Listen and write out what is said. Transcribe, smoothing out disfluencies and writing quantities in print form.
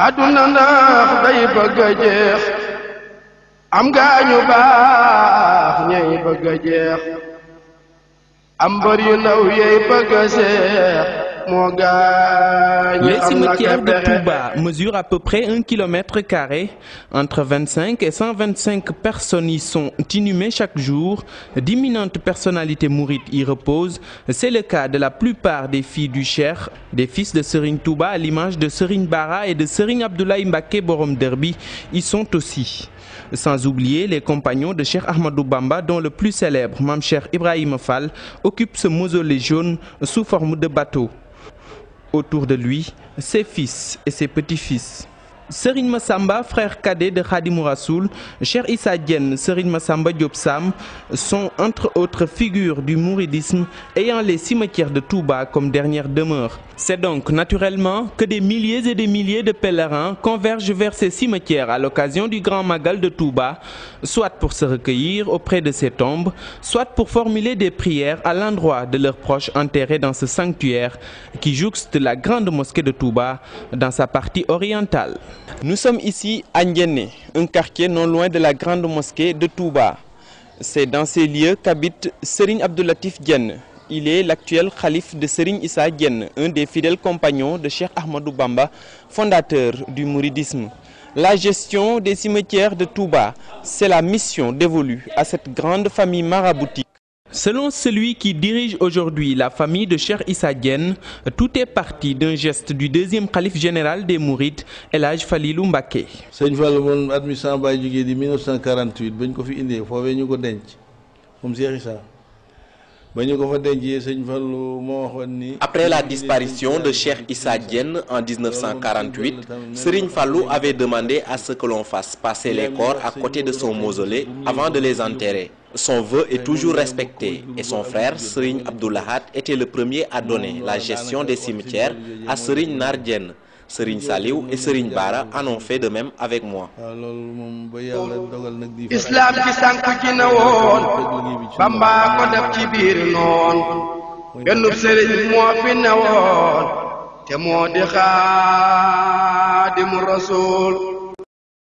aduna ndax day bëgg a jeex am gaañu baax ñay bëgg a jeex am mbër yu ndaw yey bëgg a seex moo gaañu. Les cimetières de Touba mesurent à peu près 1 kilomètre carré. Entre 25 et 125 personnes y sont inhumées chaque jour. D'imminentes personnalités mourides y reposent. C'est le cas de la plupart des filles du Cheikh, des fils de Serigne Touba, à l'image de Serigne Bara et de Serigne Abdoulaye Mbacké Borom Derbi y sont aussi. Sans oublier les compagnons de Cheikh Ahmadou Bamba, dont le plus célèbre, Mame Cheikh Ibrahima Fall, occupe ce mausolée jaune sous forme de bateau. Autour de lui, ses fils et ses petits-fils. Serigne Massamba, frère cadet de Khadimou Rassoul, Cheikh Issa Diène, Serigne Massamba Diop Sam sont entre autres figures du mouridisme ayant les cimetières de Touba comme dernière demeure. C'est donc naturellement que des milliers et des milliers de pèlerins convergent vers ces cimetières à l'occasion du Grand Magal de Touba, soit pour se recueillir auprès de ces tombes, soit pour formuler des prières à l'endroit de leurs proches enterrés dans ce sanctuaire qui jouxte la grande mosquée de Touba dans sa partie orientale. Nous sommes ici à Ndiéné, un quartier non loin de la grande mosquée de Touba. C'est dans ces lieux qu'habite Serigne Abdou Latif Diène. Il est l'actuel khalife de Serigne Issa Diène, un des fidèles compagnons de Cheikh Ahmadou Bamba, fondateur du mouridisme. La gestion des cimetières de Touba, c'est la mission dévolue à cette grande famille maraboutique. Selon celui qui dirige aujourd'hui la famille de Cheikh Issa Diène, tout est parti d'un geste du deuxième khalife général des Mourides, El Hadj Falilou Mbacké. Sëñ Fallou moom at mi sama baay jógee di 1948 bañ ko fi indee foofee ñu ko denc moom Cheikh Issa. Après la disparition de Cheikh Issa Diène en 1948, Serigne Fallou avait demandé à ce que l'on fasse passer les corps à côté de son mausolée avant de les enterrer. Son vœu est toujours respecté et son frère Serigne Abdou Lahad était le premier à donner la gestion des cimetières à Serigne Nar Diène. Serigne Saliou et Serigne Bara en ont fait de même avec moi. Islam ci sanku ci na woon Bamba ko def ci biir noon benn Serigne moo fi ne woon te moo di Xaadimu Rasuul